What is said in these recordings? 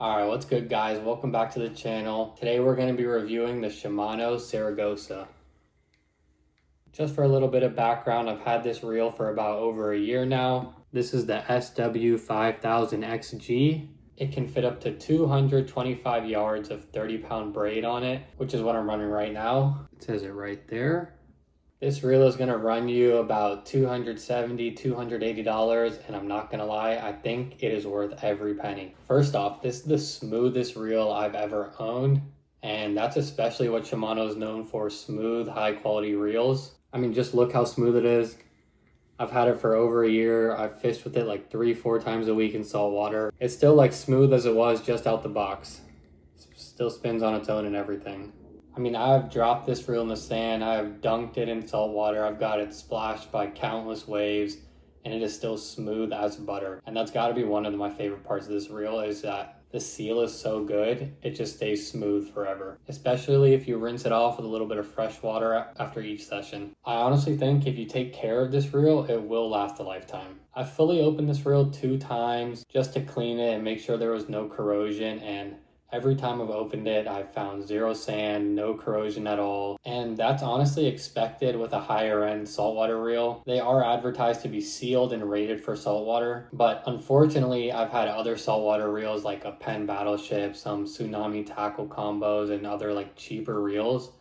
Alright, what's good guys? Welcome back to the channel. Today we're going to be reviewing the Shimano Saragosa. Just for a little bit of background, I've had this reel for about over a year now. This is the SW5000XG. It can fit up to 225 yards of 30-pound braid on it, which is what I'm running right now. It says it right there. This reel is going to run you about $270, $280, and I'm not going to lie, I think it is worth every penny. First off, this is the smoothest reel I've ever owned, and that's especially what Shimano is known for, smooth, high-quality reels. I mean, just look how smooth it is. I've had it for over a year. I've fished with it like 3-4 times a week in salt water. It's still like smooth as it was just out the box. Still spins on its own and everything. I mean, I've dropped this reel in the sand, I've dunked it in salt water, I've got it splashed by countless waves, and it is still smooth as butter. And that's got to be one of my favorite parts of this reel, is that the seal is so good, it just stays smooth forever. Especially if you rinse it off with a little bit of fresh water after each session. I honestly think if you take care of this reel, it will last a lifetime. I fully opened this reel 2 times just to clean it and make sure there was no corrosion, and every time I've opened it, I've found 0 sand, no corrosion at all. And that's honestly expected with a higher end saltwater reel. They are advertised to be sealed and rated for saltwater, but unfortunately, I've had other saltwater reels like a Penn Battleship, some Tsunami tackle combos, and other like cheaper reels.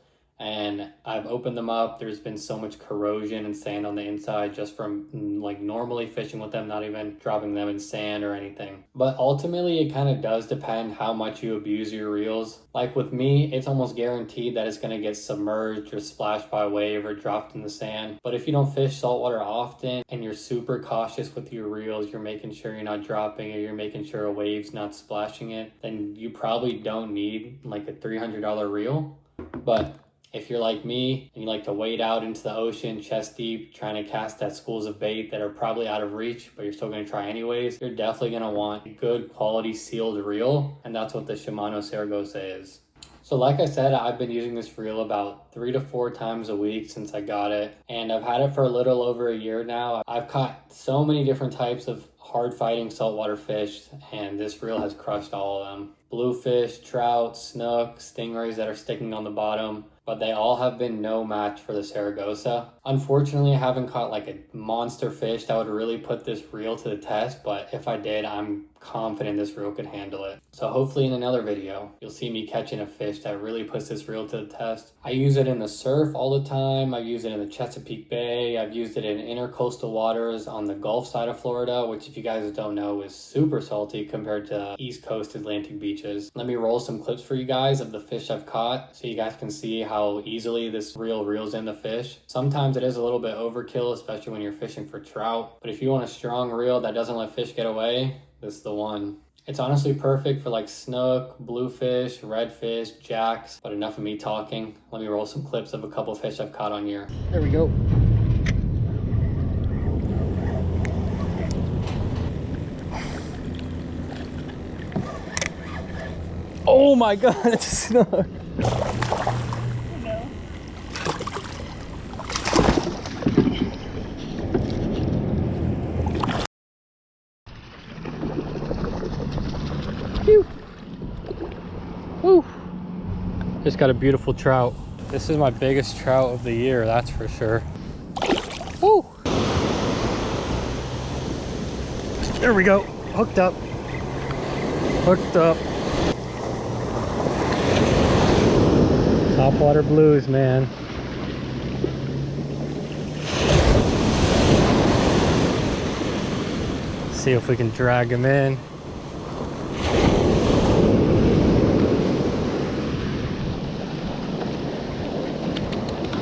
And I've opened them up. There's been so much corrosion and sand on the inside just from like normally fishing with them, not even dropping them in sand or anything. But ultimately, it kind of does depend how much you abuse your reels. Like with me, it's almost guaranteed that it's going to get submerged or splashed by a wave or dropped in the sand. But if you don't fish saltwater often and you're super cautious with your reels, you're making sure you're not dropping, or you're making sure a wave's not splashing it, then you probably don't need like a $300 reel. But if you're like me and you like to wade out into the ocean chest deep trying to cast at schools of bait that are probably out of reach, but you're still going to try anyways, you're definitely going to want a good quality sealed reel, and that's what the Shimano Saragosa is. So like I said, I've been using this reel about 3 to 4 times a week since I got it, and I've had it for a little over a year now. I've caught so many different types of hard fighting saltwater fish, and this reel has crushed all of them. Bluefish, trout, snook, stingrays that are sticking on the bottom, but they all have been no match for the Saragosa. Unfortunately, I haven't caught like a monster fish that would really put this reel to the test, but if I did, I'm confident this reel could handle it. So hopefully in another video, you'll see me catching a fish that really puts this reel to the test. I use it in the surf all the time. I've used it in the Chesapeake Bay. I've used it in intercoastal waters on the Gulf side of Florida, which if you guys don't know is super salty compared to East Coast Atlantic beaches. Let me roll some clips for you guys of the fish I've caught so you guys can see how easily this reel reels in the fish. Sometimes it is a little bit overkill, especially when you're fishing for trout. But if you want a strong reel that doesn't let fish get away, this is the one. It's honestly perfect for like snook, bluefish, redfish, jacks. But enough of me talking. Let me roll some clips of a couple fish I've caught on here. There we go. Oh my god, it's a snook. Woo. Just got a beautiful trout. This is my biggest trout of the year, that's for sure. Woo. There we go. Hooked up. Hooked up. Topwater blues, man. See if we can drag him in.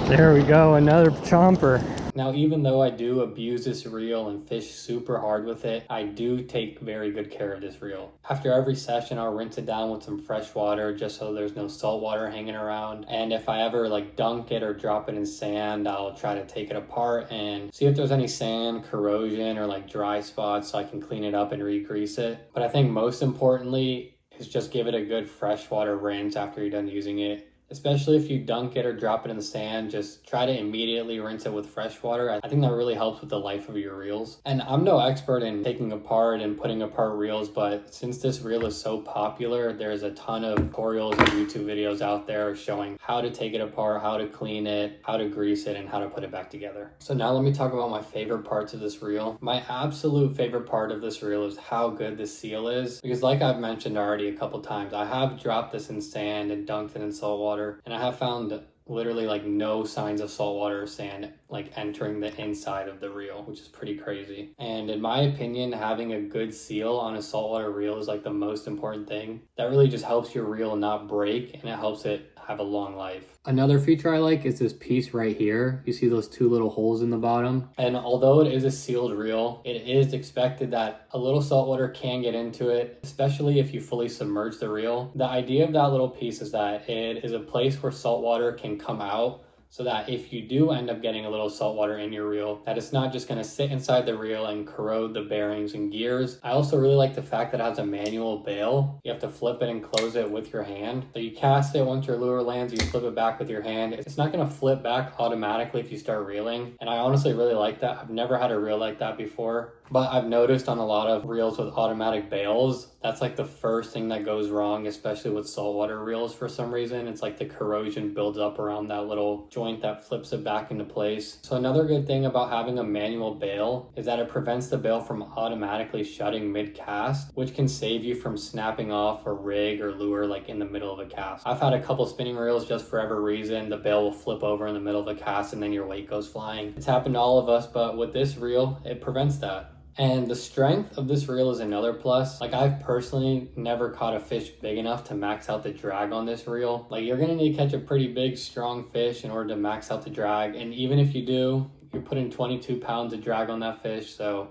There we go, another chomper. Now, even though I do abuse this reel and fish super hard with it, I do take very good care of this reel. After every session, I'll rinse it down with some fresh water just so there's no salt water hanging around. And if I ever like dunk it or drop it in sand, I'll try to take it apart and see if there's any sand, corrosion, or like dry spots so I can clean it up and re-grease it. But I think most importantly is just give it a good freshwater rinse after you're done using it. especially if you dunk it or drop it in the sand. Just try to immediately rinse it with fresh water. I think that really helps with the life of your reels. And I'm no expert in taking apart and putting apart reels, but since this reel is so popular, there's a ton of tutorials and YouTube videos out there showing how to take it apart, how to clean it, how to grease it, and how to put it back together. So now let me talk about my favorite parts of this reel. My absolute favorite part of this reel is how good the seal is, because like I've mentioned already a couple times, I have dropped this in sand and dunked it in salt water, and I have found literally like no signs of salt water or sand like entering the inside of the reel, which is pretty crazy. And in my opinion, having a good seal on a saltwater reel is like the most important thing. That really just helps your reel not break, and it helps it have a long life. Another feature I like is this piece right here. You see those two little holes in the bottom? And although it is a sealed reel, it is expected that a little salt water can get into it, especially if you fully submerge the reel. The idea of that little piece is that it is a place where salt water can come out, so that if you do end up getting a little salt water in your reel, that it's not just going to sit inside the reel and corrode the bearings and gears. I also really like the fact that it has a manual bail. You have to flip it and close it with your hand. So you cast it, once your lure lands, you flip it back with your hand. It's not going to flip back automatically if you start reeling. And I honestly really like that. I've never had a reel like that before, but I've noticed on a lot of reels with automatic bails, that's like the first thing that goes wrong, especially with saltwater reels for some reason. It's like the corrosion builds up around that little joint that flips it back into place. So another good thing about having a manual bail is that it prevents the bail from automatically shutting mid-cast, which can save you from snapping off a rig or lure like in the middle of a cast. I've had a couple spinning reels just for every reason, the bail will flip over in the middle of the cast and then your weight goes flying. It's happened to all of us, but with this reel, it prevents that. And the strength of this reel is another plus. Like, I've personally never caught a fish big enough to max out the drag on this reel. Like, you're gonna need to catch a pretty big, strong fish in order to max out the drag. And even if you do, you're putting 22 pounds of drag on that fish, so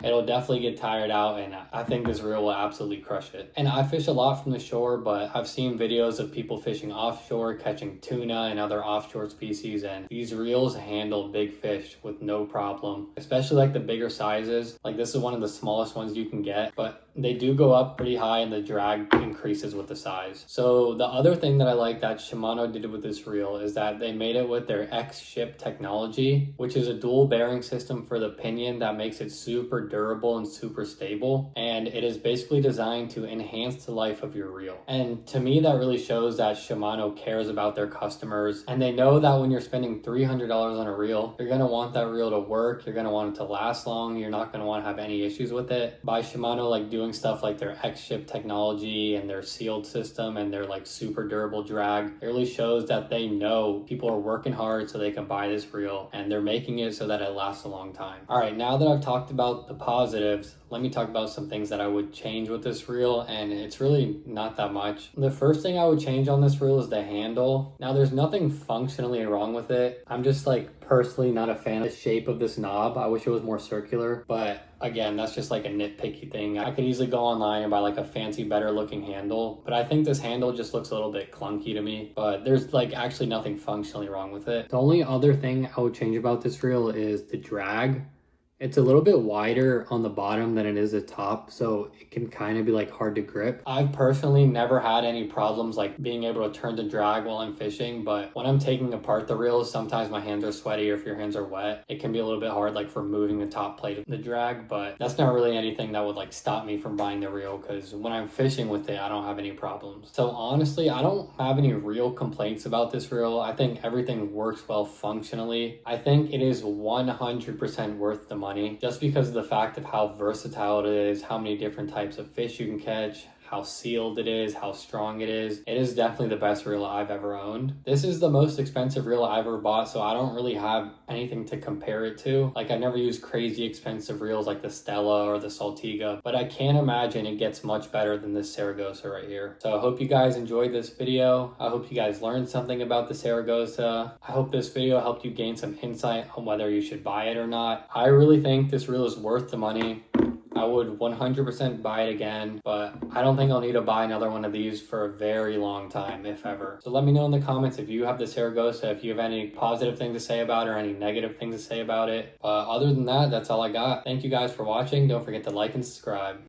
it'll definitely get tired out, and I think this reel will absolutely crush it. And I fish a lot from the shore, but I've seen videos of people fishing offshore, catching tuna and other offshore species, and these reels handle big fish with no problem, especially like the bigger sizes. Like, this is one of the smallest ones you can get, but they do go up pretty high and the drag increases with the size. So the other thing that I like that Shimano did with this reel is that they made it with their X-Ship technology, which is a dual bearing system for the pinion that makes it super durable and super stable. And it is basically designed to enhance the life of your reel. And to me, that really shows that Shimano cares about their customers. And they know that when you're spending $300 on a reel, you're gonna want that reel to work. You're gonna want it to last long. You're not gonna want to have any issues with it. By Shimano like doing stuff like their X-Ship technology and their sealed system and their like super durable drag, it really shows that they know people are working hard so they can buy this reel, and they're making it so that it lasts a long time. All right, now that I've talked about the positives, let me talk about some things that I would change with this reel, and it's really not that much. The first thing I would change on this reel is the handle. Now, there's nothing functionally wrong with it. I'm just like personally not a fan of the shape of this knob. I wish it was more circular, but again, that's just like a nitpicky thing. I could easily go online and buy like a fancy, better looking handle, but I think this handle just looks a little bit clunky to me, but there's like actually nothing functionally wrong with it. The only other thing I would change about this reel is the drag. It's a little bit wider on the bottom than it is the top, so it can kind of be like hard to grip. I've personally never had any problems like being able to turn the drag while I'm fishing, but when I'm taking apart the reels, sometimes my hands are sweaty, or if your hands are wet, it can be a little bit hard like for moving the top plate of the drag, but that's not really anything that would like stop me from buying the reel, because when I'm fishing with it, I don't have any problems. So honestly, I don't have any real complaints about this reel. I think everything works well functionally. I think it is 100% worth the money, just because of the fact of how versatile it is, how many different types of fish you can catch, how sealed it is, how strong it is. It is definitely the best reel I've ever owned. This is the most expensive reel I've ever bought, so I don't really have anything to compare it to. Like, I never used crazy expensive reels like the Stella or the Saltiga, but I can't imagine it gets much better than this Saragosa right here. So I hope you guys enjoyed this video. I hope you guys learned something about the Saragosa. I hope this video helped you gain some insight on whether you should buy it or not. I really think this reel is worth the money. I would 100% buy it again, but I don't think I'll need to buy another one of these for a very long time, if ever. So let me know in the comments if you have the Saragosa, if you have any positive things to say about it or any negative things to say about it. Other than that, that's all I got. Thank you guys for watching. Don't forget to like and subscribe.